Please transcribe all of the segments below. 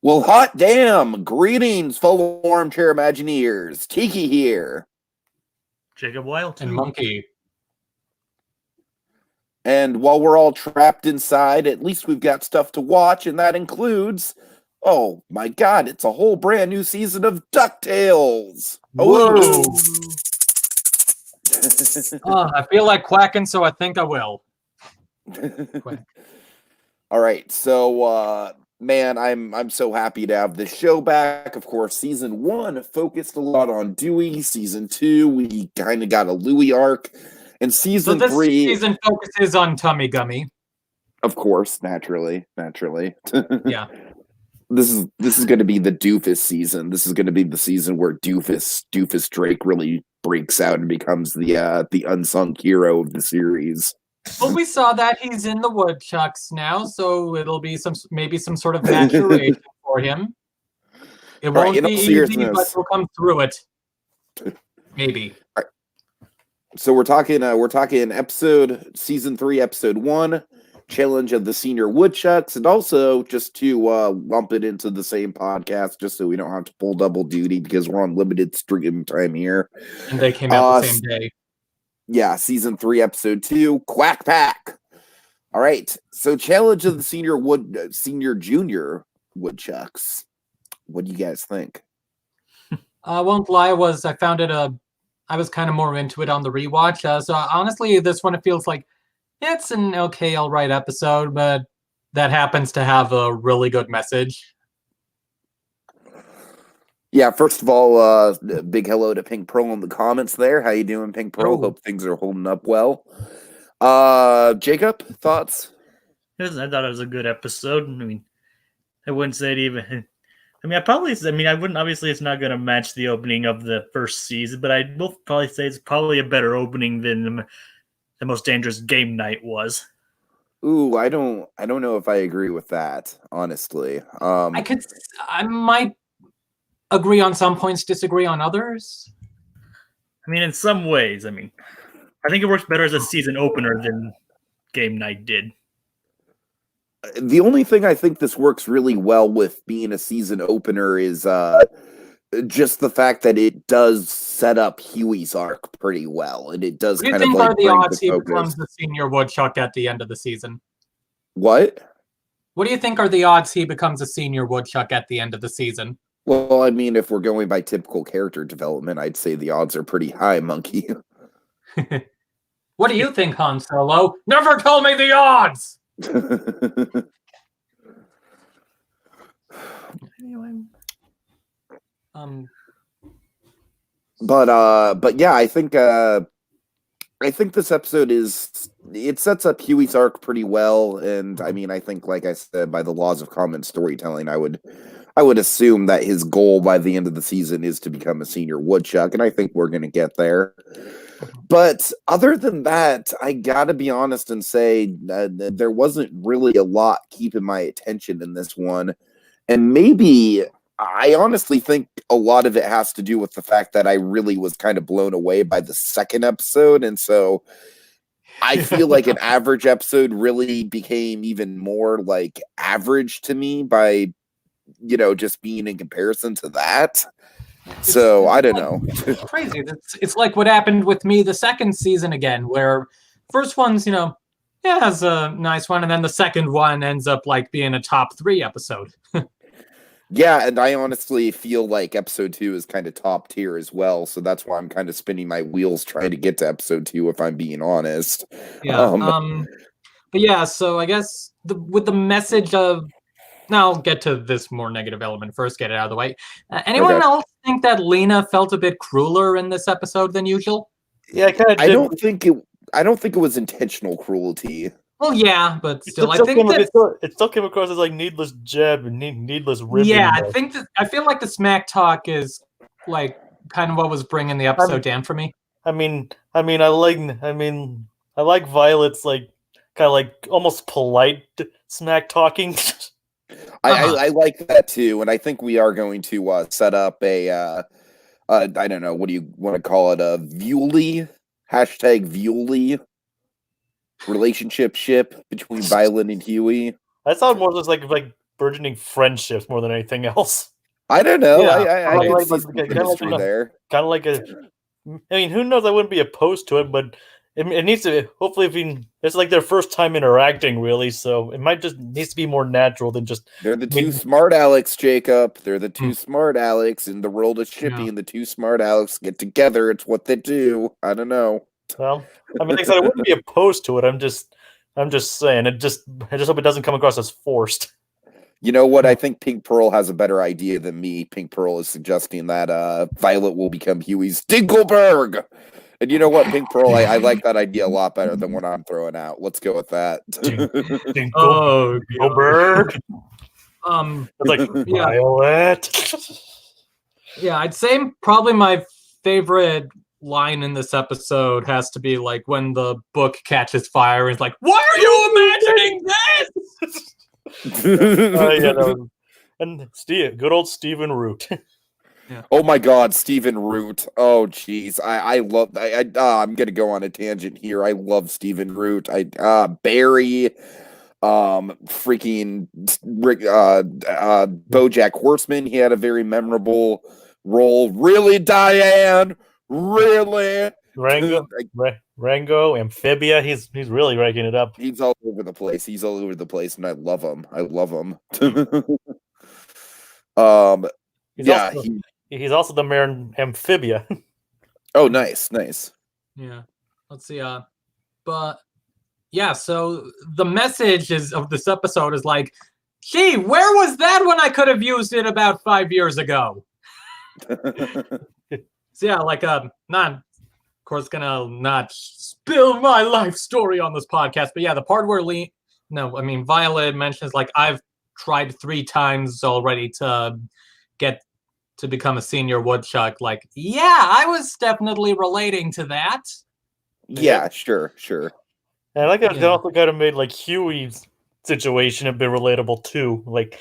Well, hot damn! Greetings, fellow armchair Imagineers. Tiki here. Jacob Wild and Monkey. And while we're all trapped inside, at least we've got stuff to watch, and that includes, oh my god, it's a whole brand new season of DuckTales. Whoa! I feel like quacking, so I think I will. All right, so man, I'm so happy to have this show back. Of course, season 1 focused a lot on Dewey. Season 2, we kind of got a Louie arc, and season 3 season focuses on Tummy Gummy. Of course, naturally. Yeah. This is going to be the Doofus season. This is going to be the season where Doofus Drake really breaks out and becomes the unsung hero of the series. Well, we saw that he's in the woodchucks now, so it'll be maybe some sort of maturation for him. It won't be easy, but we'll come through it. Maybe. Right. So we're talking season 3, episode 1, Challenge of the Senior Woodchucks, and also just to lump it into the same podcast, just so we don't have to pull double duty because we're on limited stream time here. And they came out the same day. Yeah, season 3, episode 2, Quack Pack. All right, so Challenge of the Senior Junior Woodchucks. What do you guys think? I won't lie, I was kind of more into it on the rewatch. So honestly, this one, it feels like it's an okay, all right episode, but that happens to have a really good message. Yeah, first of all, big hello to Pink Pearl in the comments there. How you doing, Pink Pearl? Hope things are holding up well. Jacob, thoughts? I thought it was a good episode. I mean, I wouldn't say it even. I wouldn't. Obviously, it's not going to match the opening of the first season, but I will probably say it's probably a better opening than the Most Dangerous Game Night was. Ooh, I don't know if I agree with that, honestly. I might agree on some points, disagree on others. I mean, in some ways, I think it works better as a season opener than Game Night did. The only thing I think this works really well with being a season opener is just the fact that it does set up Huey's arc pretty well, and it does kind of like. What do you think are the odds he becomes the senior woodchuck at the end of the season? What? What do you think are the odds he becomes a senior woodchuck at the end of the season? Well, I mean, if we're going by typical character development, I'd say the odds are pretty high, Monkey. What do you think, Han Solo? Never tell me the odds! Anyway. But yeah, I think this episode it sets up Huey's arc pretty well, and I mean, I think, like I said, by the laws of common storytelling, I would assume that his goal by the end of the season is to become a senior woodchuck, and I think we're going to get there. But other than that, I gotta be honest and say there wasn't really a lot keeping my attention in this one, and maybe I honestly think a lot of it has to do with the fact that I really was kind of blown away by the second episode, and so I feel like an average episode really became even more like average to me by, just being in comparison to that. So I don't know. It's crazy. It's like what happened with me the second season again, where first one's, has a nice one, and then the second one ends up like being a top 3 episode. Yeah, and I honestly feel like episode 2 is kind of top tier as well, so that's why I'm kind of spinning my wheels trying to get to episode 2, if I'm being honest. Yeah. But yeah, so I guess with the message of. Now I'll get to this more negative element first, get it out of the way. Anyone else think that Lena felt a bit crueler in this episode than usual? Yeah, I kind of. I don't think it was intentional cruelty. Well, yeah, but still, it still came across as like needless jab and needless ribbing. Yeah, I feel like the smack talk is like kind of what was bringing the episode down for me. I like Violet's like kind of like almost polite smack talking. I like that too, and I think we are going to set up a I don't know, what do you want to call it, a Viewly #Viewly relationship between Violet and Huey. I thought more just like burgeoning friendships more than anything else. I don't know. Yeah, I could like- see like- some like- chemistry there. Kind of like a. I mean, who knows? I wouldn't be opposed to it, but it needs to. Hopefully, it's like their first time interacting, really. So it might just needs to be more natural than just. They're the two smart Alex, Jacob. They're the two Hmm. smart Alex in the world of shipping. Yeah. The two smart Alex get together. It's what they do. I don't know. Well, I mean, like I said, I wouldn't be opposed to it. I'm just saying. I just hope it doesn't come across as forced. You know what? I think Pink Pearl has a better idea than me. Pink Pearl is suggesting that Violet will become Huey's Dinkelberg. And you know what, Pink Pearl, I like that idea a lot better than what I'm throwing out. Let's go with that. Oh, Bird. um, It's like Yeah. Violet. yeah, I'd say probably my favorite line in this episode has to be like when the book catches fire and it's like, why are you imagining this? Yeah, and Steve, good old Stephen Root. Oh my God, Stephen Root. Oh jeez, I love. I'm gonna go on a tangent here. I love Stephen Root. Barry, freaking Rick, BoJack Horseman. He had a very memorable role. Really, Diane? Really? Rango, Amphibia. He's really ranking it up. He's all over the place. He's all over the place, and I love him. I love him. He's also the mayor Amphibia. Oh, nice. Yeah. Let's see. But yeah, so the message of this episode is like, gee, where was that when I could have used it about 5 years ago? So yeah, like not of course gonna not spill my life story on this podcast, but yeah, the part where Violet mentions like I've tried 3 times already to get to become a senior woodchuck. Like, yeah, I was definitely relating to that. Yeah, sure. And I like that they Yeah. also kind of made like Huey's situation a bit relatable too. Like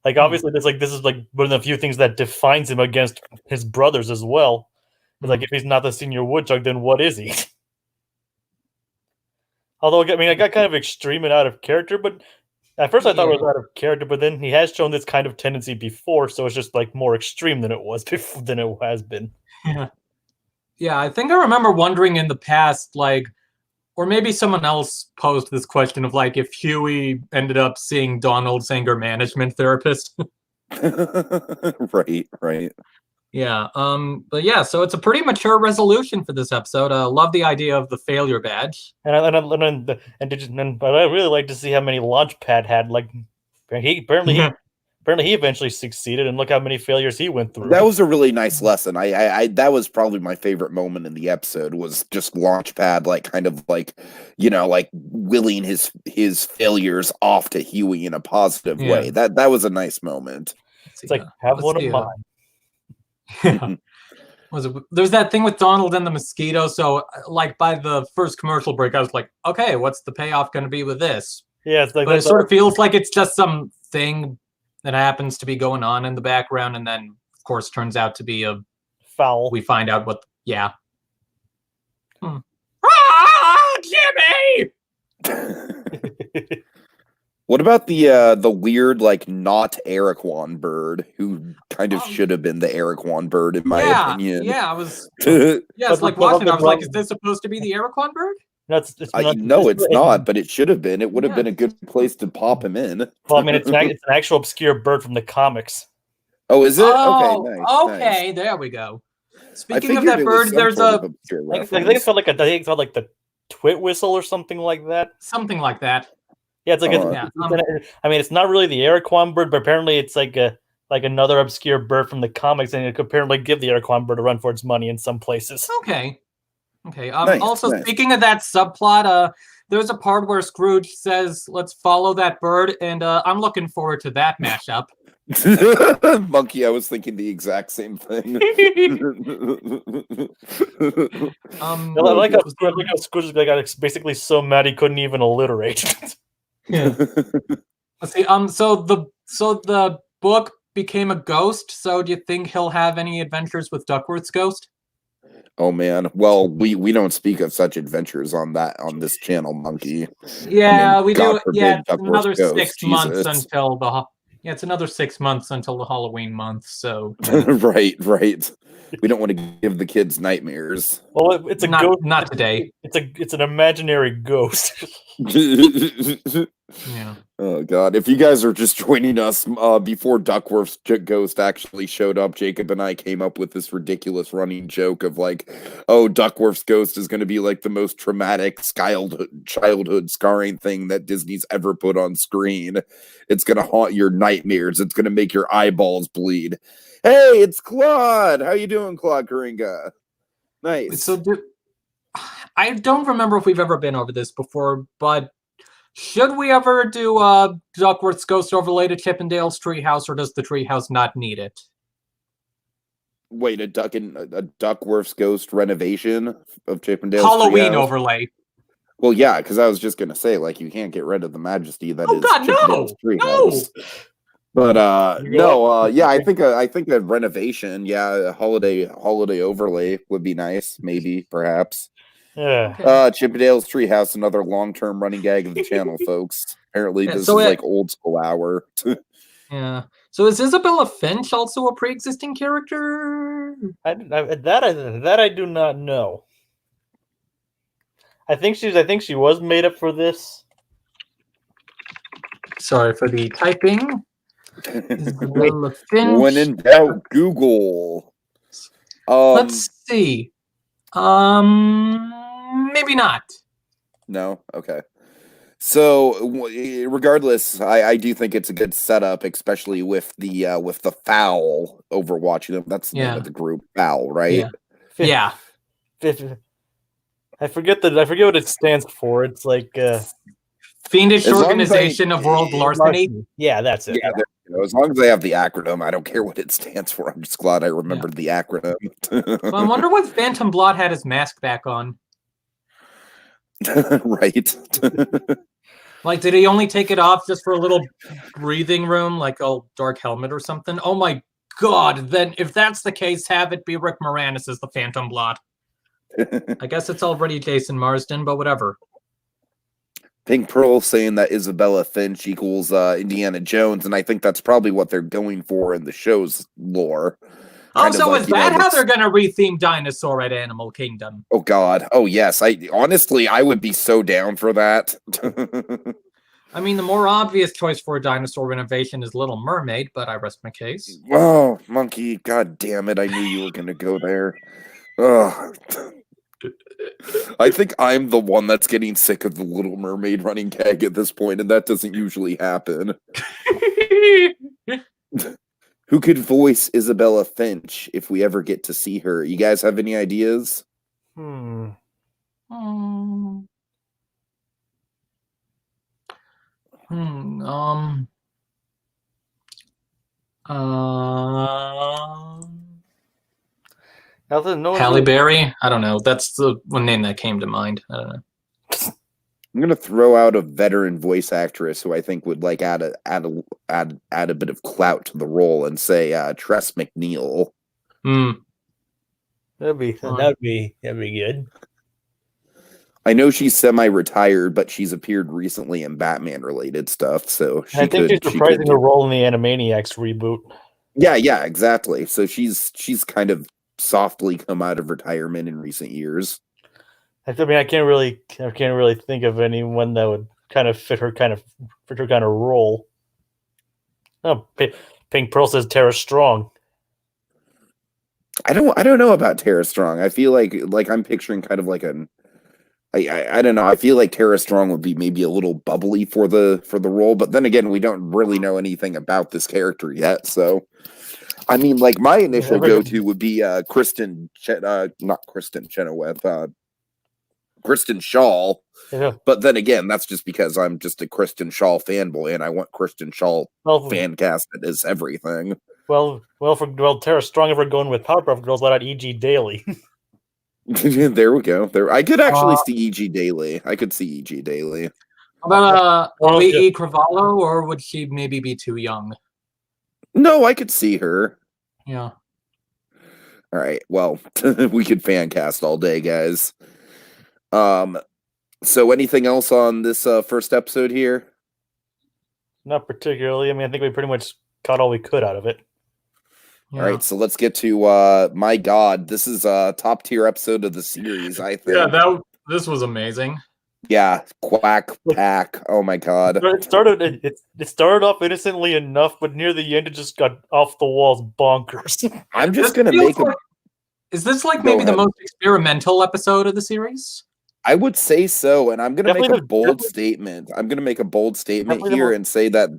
obviously this is like one of the few things that defines him against his brothers as well. It's like if he's not the senior woodchuck, then what is he? Although I mean, I got kind of extreme and out of character, but at first I thought it was out of character, but then he has shown this kind of tendency before, so it's just like more extreme than it was before, than it has been. Yeah, I think I remember wondering in the past, like, or maybe someone else posed this question of like if Huey ended up seeing Donald's anger management therapist. Right. Yeah. But yeah, so it's a pretty mature resolution for this episode. Love the idea of the failure badge. And I really like to see how many Launchpad had. Like he eventually succeeded, and look how many failures he went through. That was a really nice lesson. I that was probably my favorite moment in the episode was just Launchpad, like kind of like, like willing his failures off to Huey in a positive way. That was a nice moment. It's like have one of mine. Yeah. There's that thing with Donald and the mosquito. So like by the first commercial break, I was like, okay, what's the payoff going to be with this? Yeah, it's like, but it sort of feels like it's just some thing that happens to be going on in the background, and then of course turns out to be a foul. We find out what. Yeah. Ah, Jimmy! What about the weird, like, not Eriquan bird who kind of should have been the Eriquan bird, in my opinion? Yeah, I was. It's like watching. I was like, is this supposed to be the Eriquan bird? No, it's not, but it should have been. It would have been a good place to pop him in. Well, I mean, it's an actual obscure bird from the comics. Oh, is it? Oh, okay, nice. Okay, there we go. Speaking of that bird, there's I think it's called like the twit whistle or something like that. Something like that. Yeah, it's like I mean, it's not really the Eriquan bird, but apparently it's like another obscure bird from the comics, and it could apparently give the Eriquan bird a run for its money in some places. Okay. Also, speaking of that subplot, there's a part where Scrooge says, "Let's follow that bird," and I'm looking forward to that mashup. Monkey, I was thinking the exact same thing. I like how Scrooge got basically so mad he couldn't even alliterate. Yeah. Let's see. So the book became a ghost. So do you think he'll have any adventures with Duckworth's ghost? Oh man. Well, we don't speak of such adventures on this channel, Monkey. Yeah, I mean, we God do. forbid Yeah, Duckworth's another ghost, 6 months Jesus. until Yeah, it's another 6 months until the Halloween month, so Right. We don't want to give the kids nightmares. Well, it's a not ghost. not today. It's an imaginary ghost. Yeah. Oh God! If you guys are just joining us before Duckworth's ghost actually showed up, Jacob and I came up with this ridiculous running joke of like, "Oh, Duckworth's ghost is going to be like the most traumatic childhood scarring thing that Disney's ever put on screen. It's going to haunt your nightmares. It's going to make your eyeballs bleed." Hey, it's Claude. How you doing, Claude Coringa? Nice. So I don't remember if we've ever been over this before, but should we ever do Duckworth's Ghost overlay to Chippendale's Treehouse, or does the Treehouse not need it? Wait, a Duckworth's ghost renovation of Chippendale's Halloween Treehouse? Overlay. Well, yeah, because I was just gonna say, like, you can't get rid of the majesty that is God, Chippendale's no! Treehouse. But yeah, I think a renovation, yeah, a holiday overlay would be nice, maybe, perhaps. Yeah. Chippendale's Treehouse, another long-term running gag of the channel, folks. Apparently, this is like old school hour. Yeah. So is Isabella Finch also a pre-existing character? That I do not know. I think she was made up for this. Sorry for the typing. Isabella Finch. When in doubt, Google. Let's see. Maybe not. No? Okay. So, regardless, I do think it's a good setup, especially with the Fowl overwatching them. That's the name of the group, Fowl, right? Yeah. I forget what it stands for. It's like Fiendish Organization of World Larceny. Yeah, that's it. Yeah, as long as I have the acronym, I don't care what it stands for. I'm just glad I remembered the acronym. Well, I wonder what Phantom Blot had his mask back on. Right. Like, did he only take it off just for a little breathing room, like a dark helmet or something? Oh my God! Then, if that's the case, have it be Rick Moranis as the Phantom Blot. I guess it's already Jason Marsden, but whatever. Pink Pearl saying that Isabella Finch equals Indiana Jones, and I think that's probably what they're going for in the show's lore. So is that how they're going to retheme Dinosaur at Animal Kingdom? Oh God! Oh yes! I would be so down for that. I mean, the more obvious choice for a dinosaur renovation is Little Mermaid, but I rest my case. Oh, Monkey! God damn it! I knew you were going to go there. Ugh. I think I'm the one that's getting sick of the Little Mermaid running gag at this point, and that doesn't usually happen. Who could voice Isabella Finch if we ever get to see her? You guys have any ideas? Halle Berry? I don't know. That's the one name that came to mind. I don't know. I'm gonna throw out a veteran voice actress who I think would like add a bit of clout to the role and say Tress MacNeille. That'd be good. I know she's semi-retired, but she's appeared recently in Batman-related stuff, so I think she's reprising her role in the Animaniacs reboot. Yeah, exactly. So she's kind of softly come out of retirement in recent years. I mean, I can't really think of anyone that would kind of fit her kind of role. Oh, Pink Pearl says Tara Strong. I don't know about Tara Strong. I feel like I'm picturing kind of like I don't know. I feel like Tara Strong would be maybe a little bubbly for the role, but then again, we don't really know anything about this character yet. So, I mean, like my initial go-to would be Kristen Chenoweth, Kristen Shaw. Yeah. But then again, that's just because I'm just a Kristen Shaw fanboy, and I want Kristen Shaw fan casted as everything. Well, Tara Strong, if we're going with Powerpuff Girls, let out E.G. Daily. There we go. I could actually see E.G. Daily. I could see E.G. Daily. About E. Cravallo, or would she maybe be too young? No, I could see her. Yeah. All right. Well, we could fan cast all day, guys. So anything else on this first episode here? Not particularly. I mean, I think we pretty much got all we could out of it. Yeah. All right, so let's get to my God, this is a top tier episode of the series, I think. Yeah, this was amazing. Yeah, Quack Pack. Oh my God. It started off innocently enough, but near the end, it just got off the walls bonkers. I'm just This gonna feels make a. like- Is this like Go maybe the ahead. most experimental episode of the series? I would say so, and I'm gonna make a Definitely bold statement. I'm gonna make a bold statement Definitely the here most- and say that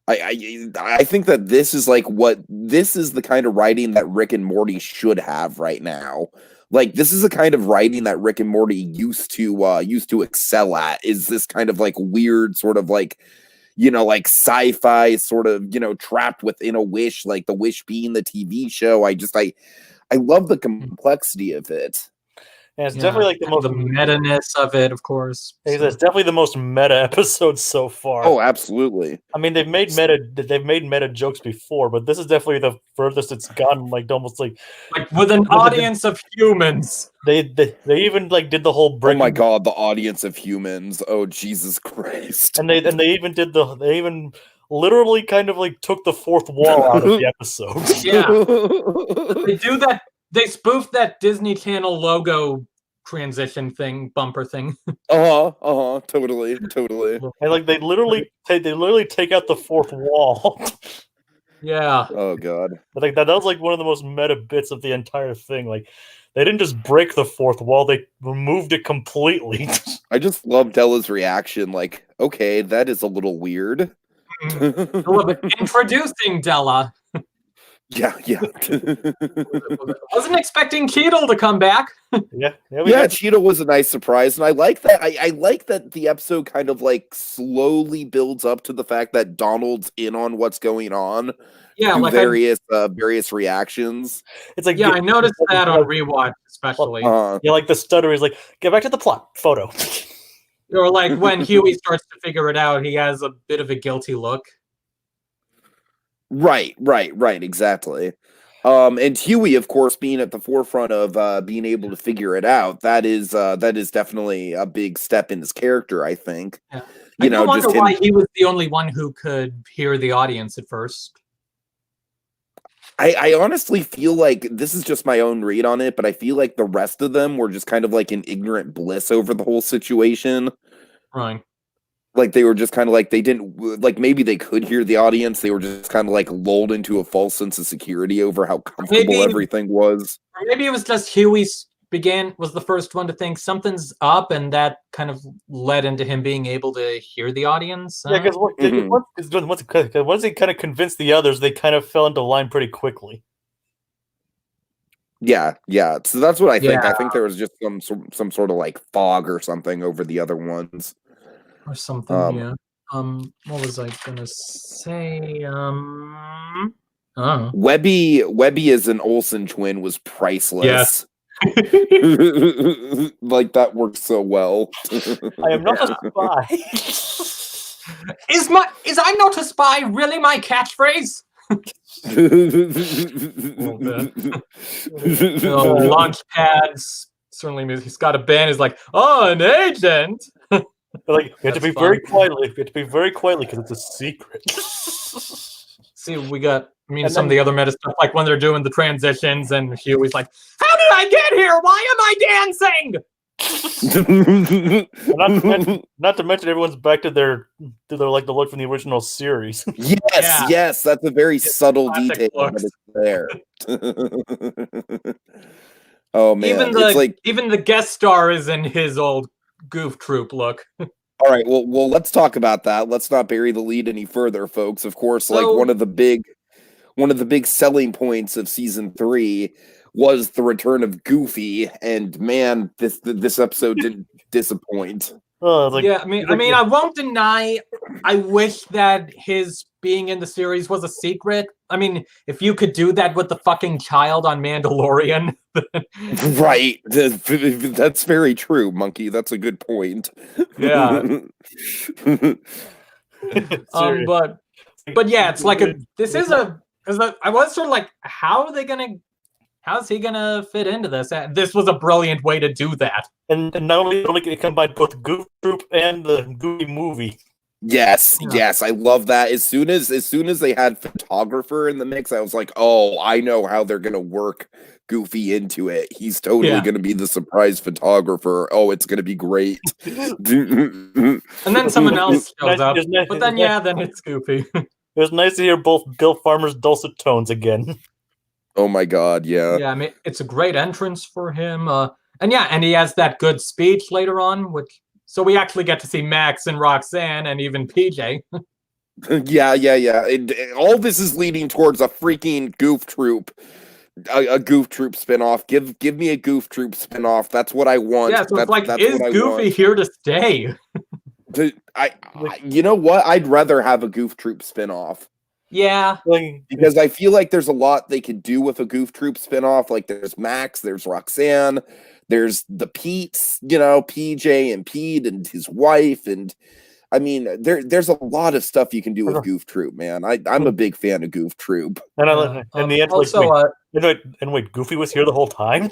I think that this is like this is the kind of writing that Rick and Morty should have right now. Like this is the kind of writing that Rick and Morty used to excel at. Is this kind of like weird sort of like like sci-fi sort of trapped within a wish, like the Wish being the TV show. I love the complexity of it. And it's definitely like the meta-ness of it, of course. It's definitely the most meta episode so far. Oh, absolutely. I mean, they've made meta jokes before, but this is definitely the furthest it's gotten. Like almost like with an audience of humans. They even like did the whole break. Oh my God, the audience of humans. Oh Jesus Christ. And they even literally kind of like took the fourth wall out of the episode. Yeah. They do that. They spoof that Disney Channel logo transition thing, bumper thing. Totally. And like they literally take out the fourth wall. Yeah. Oh God. Like that was like one of the most meta bits of the entire thing. Like they didn't just break the fourth wall; they removed it completely. I just love Della's reaction. Like, okay, that is a little weird. Introducing Della. Yeah. Wasn't expecting Keatle to come back. Yeah, Cheetah was a nice surprise, and I like that. I like that the episode kind of like slowly builds up to the fact that Donald's in on what's going on. Yeah, like various reactions. It's like I noticed that on rewatch, especially. Like the stutter is like, get back to the plot photo. Or like when Huey starts to figure it out, he has a bit of a guilty look. Right, exactly. And Huey, of course, being at the forefront of being able to figure it out, that is definitely a big step in his character, I think. Yeah. I wonder why he was the only one who could hear the audience at first. I honestly feel like this is just my own read on it, but I feel like the rest of them were just kind of like in ignorant bliss over the whole situation. Right. Like they were just kind of like they didn't like maybe they could hear the audience. They were just kind of like lulled into a false sense of security over how comfortable everything was. Or maybe it was just Huey was the first one to think something's up, and that kind of led into him being able to hear the audience. Yeah, because once he kind of convinced the others, they kind of fell into line pretty quickly. Yeah. So that's what I think. Yeah. I think there was just some sort of like fog or something over the other ones. Or something, yeah. What was I gonna say? Webby as an Olsen twin was priceless. Yes. Like that works so well. I am not a spy. Is I'm not a spy really my catchphrase? Launch pads. Certainly he's got a band, he's like, an agent. Like you have to be very quietly. You have to be very quietly because it's a secret. See, we got. I mean, some of the other meta stuff, like when they're doing the transitions, and Huey's like, "How did I get here? Why am I dancing?" not to mention, everyone's back to their like the look from the original series. Yes, that's a very subtle detail that is there. Oh man, even the guest star is in his old goof troop look. All right, well, let's talk about that. Let's not bury the lead any further, folks. Of course, like one of the big selling points of season 3 was the return of Goofy, and man, this episode didn't disappoint. I mean, I won't deny. I wish that his being in the series was a secret. I mean, if you could do that with the fucking child on Mandalorian. Right. That's very true, Monkey. That's a good point. Yeah. But yeah, it's like I was sort of like, how's he gonna fit into this? This was a brilliant way to do that. And not only can it combine both Goof Troop and the Goofy movie. Yes, Yeah. yes, I love that. As soon as they had photographer in the mix, I was like, oh, I know how they're gonna work Goofy into it. He's totally gonna be the surprise photographer. Oh, it's gonna be great. And then someone else shows up. But then then it's Goofy. It was nice to hear both Bill Farmer's dulcet tones again. Oh my god, yeah. Yeah, I mean, it's a great entrance for him. And he has that good speech later on, so we actually get to see Max and Roxanne and even PJ. Yeah. All this is leading towards a freaking Goof Troop. A Goof Troop spinoff. Give me a Goof Troop spinoff. That's what I want. Yeah, so that's is Goofy here to stay? You know what? I'd rather have a Goof Troop spinoff. Yeah. Because I feel like there's a lot they could do with a Goof Troop spinoff. Like there's Max, there's Roxanne, there's the Pete's, PJ and Pete and his wife. And I mean, there's a lot of stuff you can do with Goof Troop, man. I'm a big fan of Goof Troop. And the end, also, wait, Goofy was here the whole time?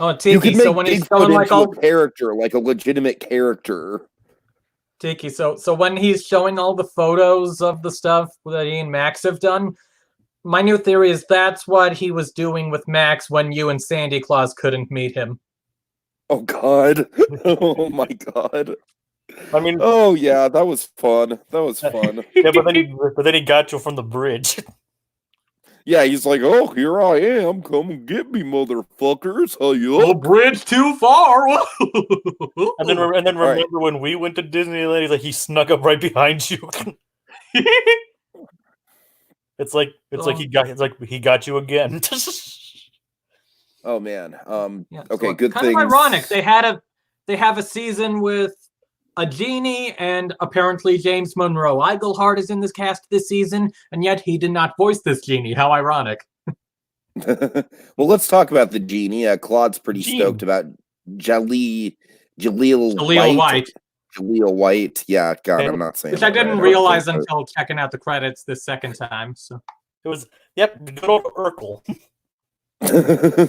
Oh, Tiki, you can make so when he's Bigfoot showing like into a character, like a legitimate character. Tiki, so when he's showing all the photos of the stuff that he and Max have done, my new theory is that's what he was doing with Max when you and Sandy Claus couldn't meet him. Oh God! Oh my God! I mean, oh yeah, that was fun. That was fun. Yeah, but then he got you from the bridge. Yeah, he's like, "Oh, here I am. Come and get me, motherfuckers." Oh, you the bridge too far. and then remember when we went to Disneyland? He's like, he snuck up right behind you. It's like he got you again. Oh man. Yeah, okay, so good kind things. Kind of ironic. They have a season with a genie, and apparently James Monroe Iglehart is in this cast this season, and yet he did not voice this genie. How ironic. Well, let's talk about the genie. Claude's pretty stoked about Jaleel White. Jaleel White. Yeah, God, I'm not saying Which I didn't realize until checking out the credits this second time. So it was good old Urkel.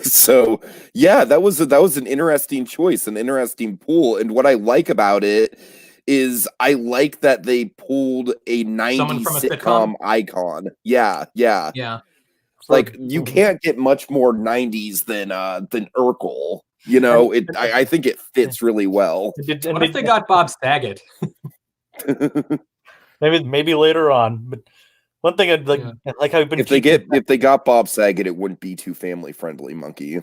So yeah, that was an interesting choice, an interesting pool. And what I like about it is I like that they pulled a 90s sitcom icon. Yeah. Like you can't get much more 90s than Urkel. I think it fits really well. What if they got Bob Saget? maybe later on, but one thing I'd like how if they got Bob Saget, it wouldn't be too family friendly, Monkey.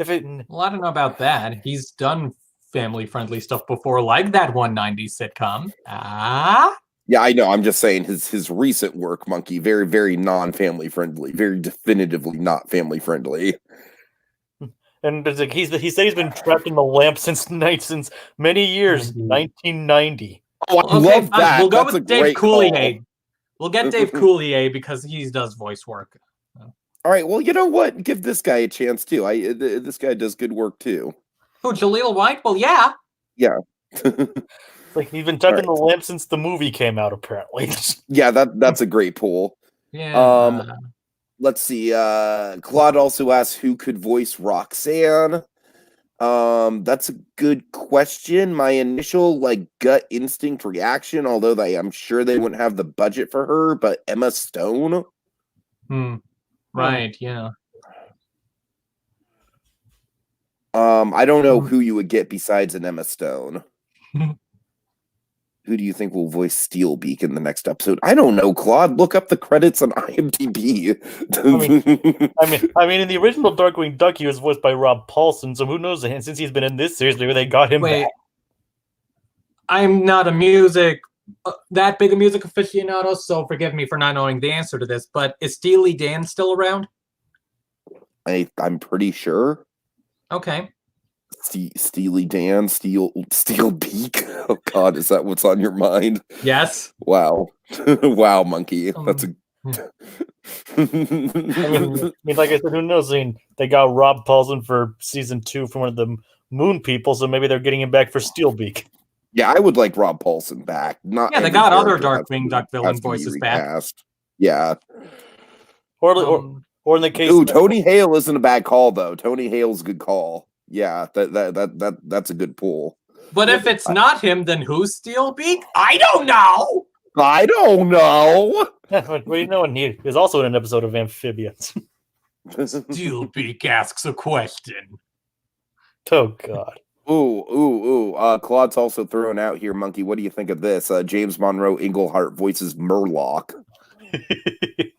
Well, I don't know about that. He's done family friendly stuff before, like that 190s sitcom. Yeah, I know. I'm just saying his recent work, Monkey, very, very non-family friendly, very definitively not family friendly. And it's like he said he's been trapped in the lamp since many years, 1990. Oh, I love that. We'll go with Dave Coulier. We'll get Dave Coulier because he does voice work. All right. Well, you know what? Give this guy a chance too. This guy does good work too. Who, Jaleel White? Well, yeah. Yeah. Like he's been trapped in the lamp since the movie came out, apparently. Yeah, that's a great pool. Yeah. Let's see. Claude also asks who could voice Roxanne. That's a good question. My initial gut instinct reaction, although I'm sure they wouldn't have the budget for her, but Emma Stone. Right, yeah. I don't know who you would get besides an Emma Stone. Who do you think will voice Steelbeak in the next episode? I don't know, Claude. Look up the credits on IMDb. I mean, in the original Darkwing Duck, he was voiced by Rob Paulson. So who knows? And since he's been in this series, maybe they got him back. I'm not that big a music aficionado, so forgive me for not knowing the answer to this. But is Steely Dan still around? I'm pretty sure. Okay. Steely Dan, Steelbeak. Oh God, is that what's on your mind? Yes. Wow, wow, Monkey. That's a. I mean, like I said, who knows? I mean, they got Rob Paulson for season 2 from one of the Moon people, so maybe they're getting him back for Steelbeak. Yeah, I would like Rob Paulson back. They got other Darkwing Duck villain voices back. Yeah. Or in the case. Ooh, Tony Hale isn't a bad call though. Tony Hale's a good call. Yeah, that's a good pull. But if it's not him, then who's Steelbeak? I don't know. I don't know. Well, you know, and he is also in an episode of Amphibians. Steelbeak asks a question. Oh God. Ooh. Claude's also thrown out here, Monkey. What do you think of this? James Monroe Inglehart voices Murloc.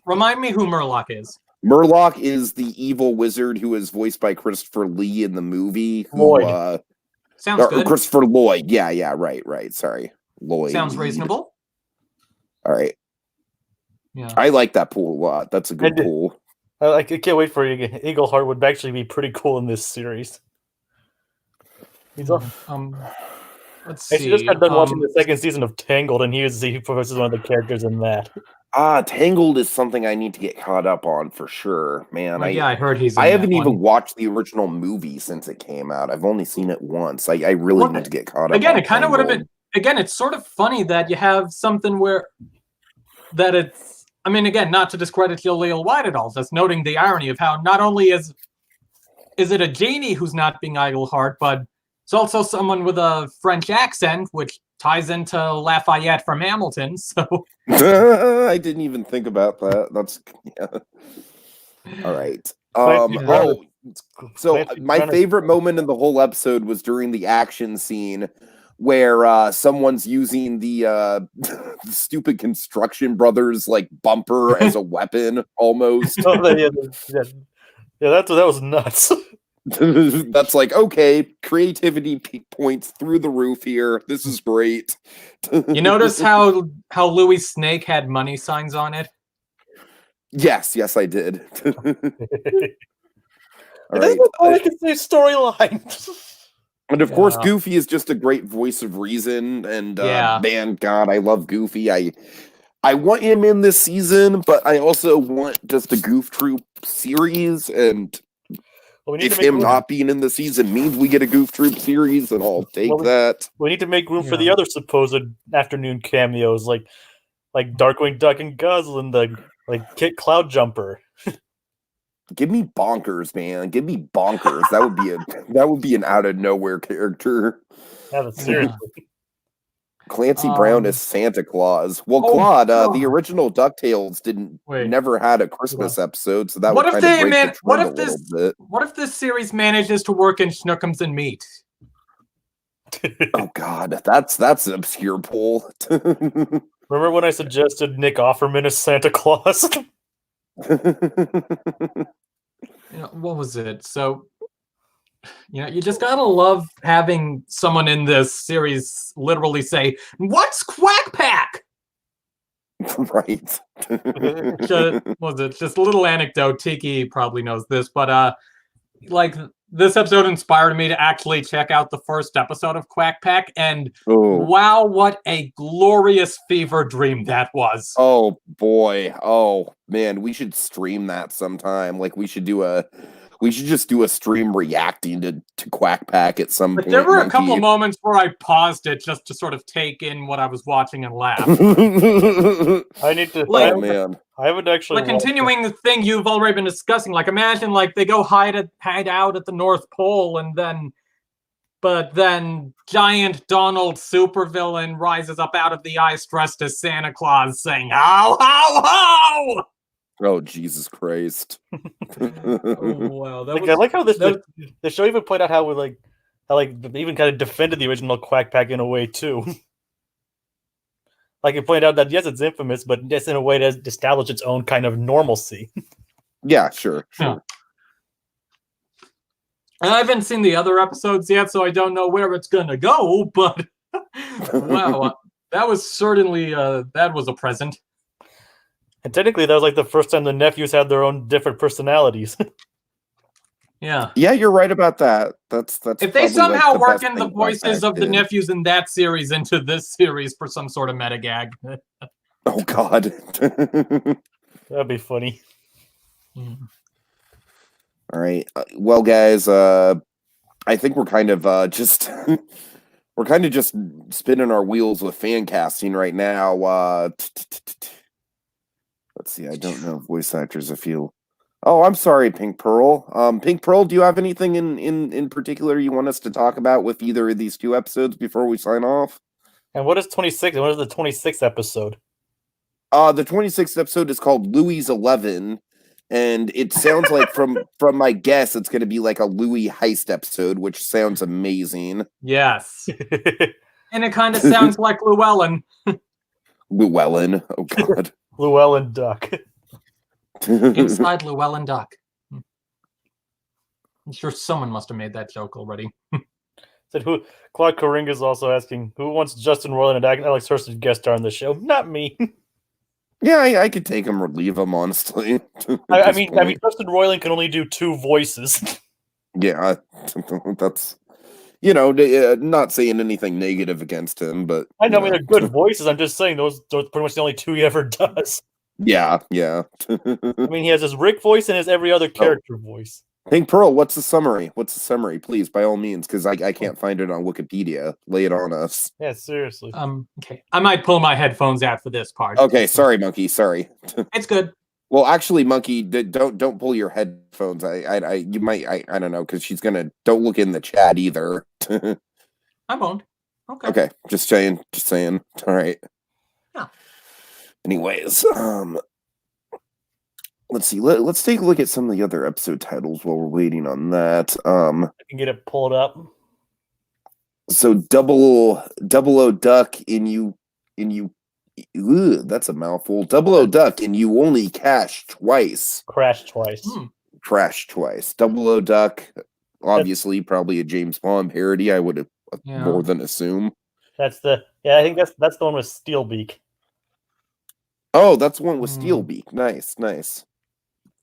Remind me who Murloc is. Murloc is the evil wizard who is voiced by Christopher Lee in the movie. Lloyd. Sounds good. Christopher Lloyd. Yeah, right. Sorry. Lloyd. Sounds reasonable. All right. Yeah. I like that pool a lot. That's a good pool. I can't wait for Eagleheart would actually be pretty cool in this series. He's let's see. I just got done watching the second season of Tangled, and he voices one of the characters in that. Tangled is something I need to get caught up on for sure, man. I heard he's. I haven't even watched the original movie since it came out. I've only seen it once. I really need to get caught up. Again, it kind of would have been. Again, it's sort of funny that you have something where that it's. I mean, again, not to discredit Jaleel White at all, just noting the irony of how not only is it a genie who's not being Iglehart, but it's also someone with a French accent, which ties into Lafayette from Hamilton. So I didn't even think about that. That's all right. So my favorite moment in the whole episode was during the action scene where someone's using the stupid Construction Brothers like bumper as a weapon almost. That was nuts. That's like, okay, creativity points through the roof here. This is great. You notice how Louis' snake had money signs on it? Yes, I did. That's all I can say storyline. And of course, Goofy is just a great voice of reason. And man, God, I love Goofy. I want him in this season, but I also want just a Goof Troop series. And if him not being in the season means we get a Goof Troop series, then I'll take that. We need to make room for the other supposed afternoon cameos, like Darkwing Duck and Goslin, like Kit Cloud Jumper. Give me Bonkers, man. Give me Bonkers. That would be an out of nowhere character. Yeah, seriously. Clancy Brown is Santa Claus. Well, Claude, the original DuckTales never had a Christmas episode, so that would kind of break the trend a little bit. What if this series manages to work in Schnookums and Meat? Oh God, that's an obscure poll. Remember when I suggested Nick Offerman as Santa Claus? What was it? So, you just gotta love having someone in this series literally say, "What's Quack Pack?" Right. Just a little anecdote. Tiki probably knows this, but this episode inspired me to actually check out the first episode of Quack Pack, and wow, what a glorious fever dream that was! Oh boy, oh man, we should stream that sometime. Like we should just do a stream reacting to Quack Pack at some point. There were a couple moments where I paused it just to sort of take in what I was watching and laugh. I need to. Oh man. I would actually continuing the thing you've already been discussing. Like imagine they go hide out at the North Pole, but then giant Donald supervillain rises up out of the ice dressed as Santa Claus, saying "How how how!" Oh Jesus Christ! Wow, I like how the show even played out how they even kind of defended the original Quack Pack in a way too. Like it pointed out that yes, it's infamous, but just in a way to establish its own kind of normalcy. Yeah, sure. Yeah. I haven't seen the other episodes yet, so I don't know where it's gonna go. But wow, that was certainly that was a present. And technically, that was like the first time the nephews had their own different personalities. Yeah. Yeah, you're right about that. That's if they somehow work in the voices of the nephews in that series into this series for some sort of meta gag. Oh God. That'd be funny. All right. Well, guys, I think we're kind of just spinning our wheels with fan casting right now. Let's see. I don't know voice actors. Oh, I'm sorry, Pink Pearl. Pink Pearl, do you have anything in particular you want us to talk about with either of these two episodes before we sign off? And what is 26? What is the 26th episode? The 26th episode is called Louis 11, and it sounds like from my guess, it's going to be like a Louis heist episode, which sounds amazing. Yes. And it kind of sounds like Llewellyn. Llewellyn, oh god. Llewellyn Duck. Inside Llewellyn Duck. I'm sure someone must have made that joke already. Said who? Claude Coringa is also asking who wants Justin Roiland and Alex Hurst to guest star on the show. Not me. Yeah, I could take him or leave him, honestly. I mean, Justin Roiland can only do 2 voices. Yeah, that's not saying anything negative against him, but I know, I mean, they're good voices. I'm just saying those are pretty much the only 2 he ever does. Yeah. I mean, he has his Rick voice and his every other character voice. Pink Pearl, what's the summary? Please, by all means, because I can't find it on Wikipedia. Lay it on us. Yeah, seriously. Okay. I might pull my headphones out for this part. Okay, sorry, Monkey. Sorry. It's good. Well, actually, Monkey, don't pull your headphones. You might. I don't know, because she's gonna. Don't look in the chat either. I won't. Okay. Okay, just saying. All right. Yeah. Anyways, let's see. Let's take a look at some of the other episode titles while we're waiting on that. I can get it pulled up. So double O Duck in you. That's a mouthful. Double O Duck and you only cash twice. Crash twice. Crash twice. Double O Duck, obviously, probably a James Bond parody. I would more than assume. I think that's the one with Steelbeak. Oh, that's one with Steelbeak. Nice.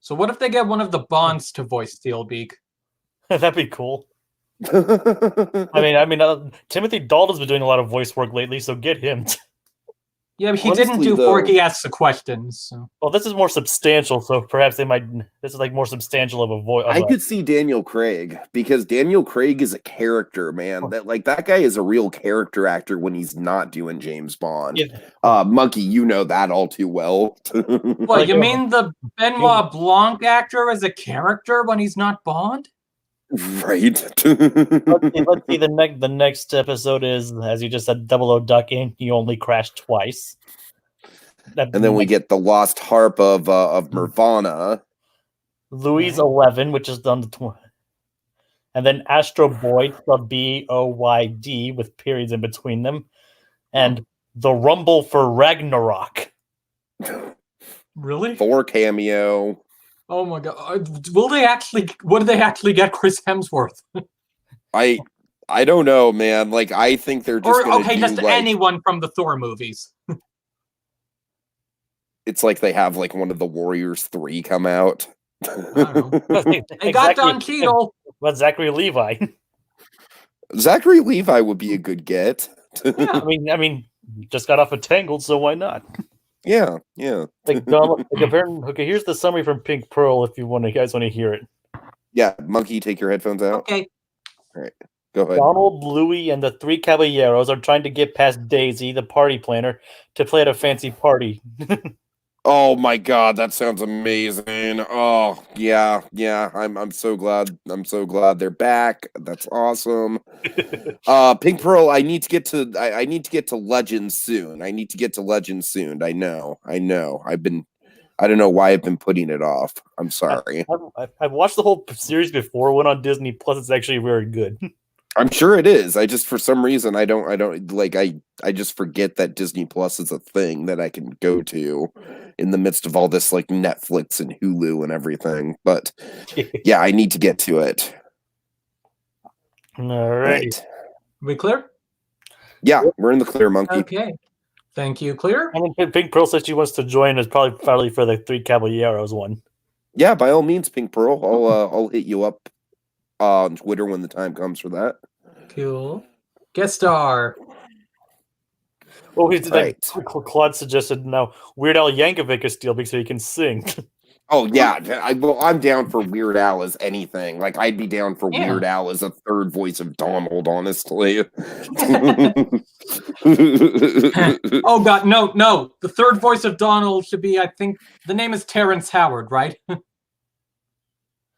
So what if they get one of the Bonds to voice Steelbeak? That'd be cool. I mean, Timothy Dalton's been doing a lot of voice work lately, so get him. Yeah, but he didn't do Forky Asks the Questions. So. Well, this is more substantial, so perhaps they might. This is like more substantial of a voice. I could see Daniel Craig, because Daniel Craig is a character, man. That guy is a real character actor when he's not doing James Bond. Yeah. Monkey, you know that all too well. What, you mean the Benoit Blanc actor is a character when he's not Bond? Right. let's see. The next episode is, as you just said, Double O Duck in. You only crashed twice. And then we get the Lost Harp of Nirvana. Louis 11, which is done the and then Astro Boy, spelled Boyd with periods in between them, and the Rumble for Ragnarok. Really? 4 cameo. Oh my god! What do they actually get Chris Hemsworth? I don't know, man. Like, I think they're just just anyone from the Thor movies. It's like they have like one of the Warriors 3 come out. They got Don Cheadle. What, Zachary Levi? Zachary Levi would be a good get. Yeah. I mean, just got off of Tangled, so why not? Yeah. Okay, here's the summary from Pink Pearl if you guys want to hear it. Yeah, Monkey, take your headphones out. Okay. All right, go ahead. Donald, Louis, and the 3 Caballeros are trying to get past Daisy, the party planner, to play at a fancy party. Oh my god, that sounds amazing. Oh yeah. I'm so glad. They're back. That's awesome. Pink Pearl, I need to get to Legends soon. I know. I don't know why I've been putting it off. I'm sorry. I've watched the whole series before. Went on Disney Plus. It's actually very good. I'm sure it is. I just, for some reason, I just forget that Disney Plus is a thing that I can go to in the midst of all this like Netflix and Hulu and everything. But yeah, I need to get to it. All right. We clear? Yeah, we're in the clear, Monkey. Okay. Thank you, clear. I mean, Pink Pearl says she wants to join. Is probably for the 3 Caballeros one. Yeah, by all means, Pink Pearl. I'll hit you up on Twitter when the time comes for that. Cool. Guest star. Oh, he's right. Claude suggested now Weird Al Yankovic is Steelbeak so he can sing. Oh yeah, I'm down for Weird Al as anything. Like, I'd be down for Weird Al as a third voice of Donald, honestly. Oh god, no. The third voice of Donald should be, I think, the name is Terrence Howard, right?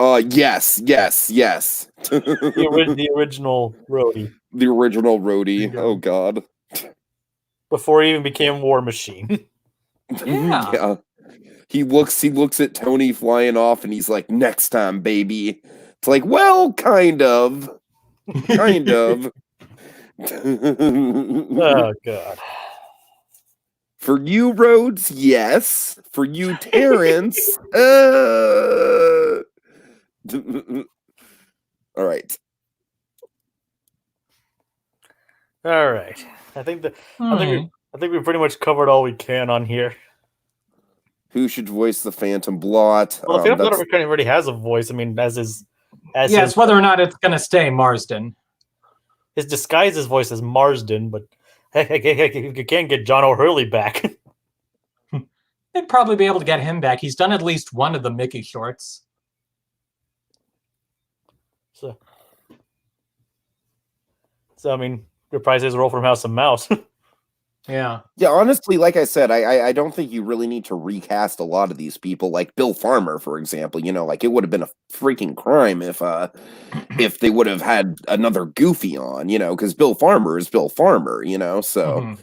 Yes. The original Rhodey. The original Rhodey. Oh God. Before he even became War Machine. Yeah. He looks at Tony flying off and he's like, next time, baby. It's like, well, kind of. Kind of. Oh God. For you, Rhodes, yes. For you, Terrence, all right. All right. I think we pretty much covered all we can on here. Who should voice the Phantom Blot? Well, the Phantom Blot already has a voice. I mean, it's whether or not it's going to stay Marsden. His disguise, his voice is Marsden, but you can't get John O'Hurley back. They'd probably be able to get him back. He's done at least one of the Mickey shorts. So I mean, reprise his role from House of Mouse. Yeah. Yeah, honestly, like I said, I don't think you really need to recast a lot of these people. Like Bill Farmer, for example. Like it would have been a freaking crime if they would have had another Goofy on, because Bill Farmer is Bill Farmer, so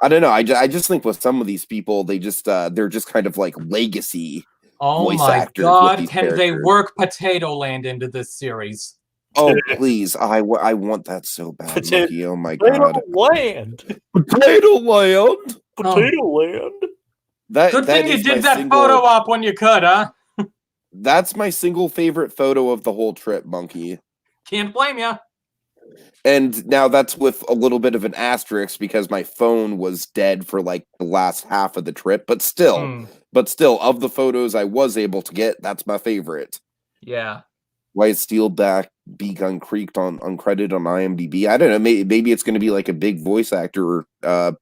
I don't know. I just think with some of these people, they're just kind of like legacy voice actors. Oh my God, can they work Potato Land into this series? Oh, please. I want that so bad, Mookie. Oh my Potato God. Land. Potato Land. Potato Land. Good thing you did that photo op when you could, huh? That's my single favorite photo of the whole trip, Monkey. Can't blame you. And now that's with a little bit of an asterisk because my phone was dead for like the last half of the trip. But still, of the photos I was able to get, that's my favorite. Yeah. White Steelback Beak Uncreaked on credit on IMDb. I don't know. Maybe it's going to be like a big voice actor. And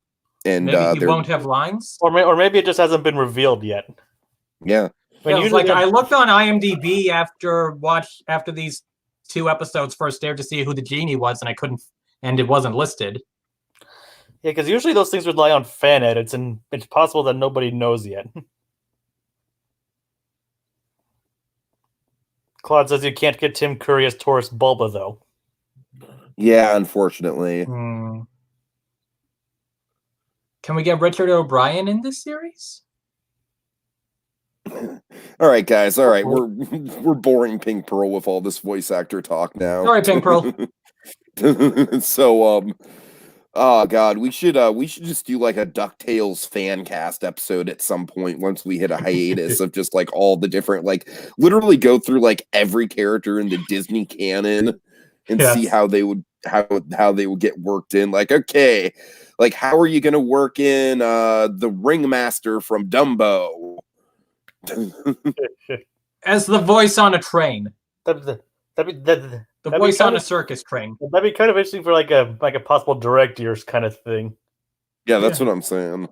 maybe he won't have lines, or maybe it just hasn't been revealed yet. Yeah. I looked on IMDb after these 2 episodes first aired to see who the genie was, and I couldn't, and it wasn't listed. Yeah, because usually those things rely on fan edits, and it's possible that nobody knows yet. Claude says you can't get Tim Curry as Taurus Bulba, though. Yeah, unfortunately. Can we get Richard O'Brien in this series? All right, guys. All right, we're boring Pink Pearl with all this voice actor talk now. All right, Pink Pearl. So, oh God, we should just do like a DuckTales fan cast episode at some point once we hit a hiatus of just like all the different, like literally go through like every character in the Disney canon and see how they would get worked in. Like, okay, like how are you gonna work in the Ringmaster from Dumbo? As the voice on a train. The voice on a circus train. That'd be kind of interesting for like a possible direct years kind of thing. Yeah, that's what I'm saying.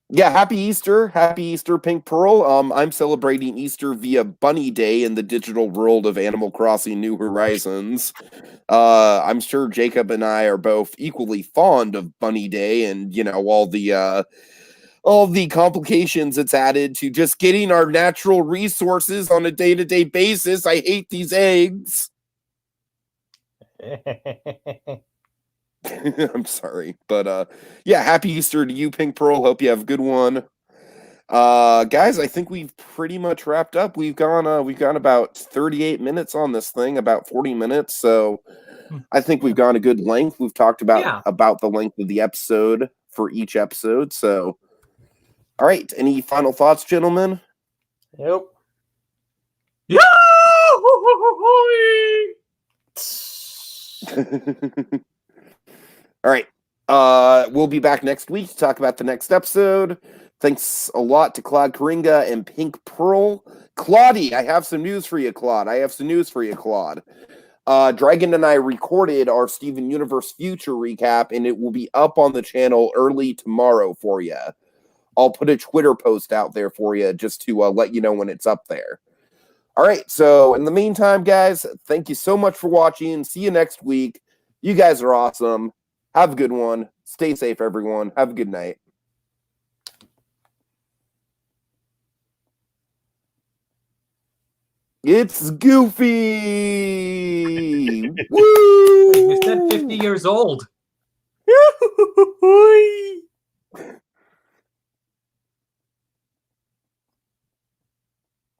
Yeah, happy Easter, Pink Pearl. I'm celebrating Easter via Bunny Day in the digital world of Animal Crossing New Horizons. I'm sure Jacob and I are both equally fond of Bunny Day, and all the complications it's added to just getting our natural resources on a day-to-day basis. I hate these eggs. I'm sorry, but yeah, happy Easter to you, Pink Pearl. Hope you have a good one. Guys, I think we've pretty much wrapped up. We've gone about 38 minutes on this thing, about 40 minutes. So I think we've gone a good length. We've talked about the length of the episode for each episode. So all right, any final thoughts, gentlemen? Nope. Yeah. All right. We'll be back next week to talk about the next episode. Thanks a lot to Claude Coringa and Pink Pearl. Claudie, I have some news for you, Claude. Dragon and I recorded our Steven Universe Future recap, and it will be up on the channel early tomorrow for you. I'll put a Twitter post out there for you just to let you know when it's up there. All right, so in the meantime, guys, thank you so much for watching. See you next week. You guys are awesome. Have a good one. Stay safe, everyone. Have a good night. It's Goofy. You Woo! said 50 years old.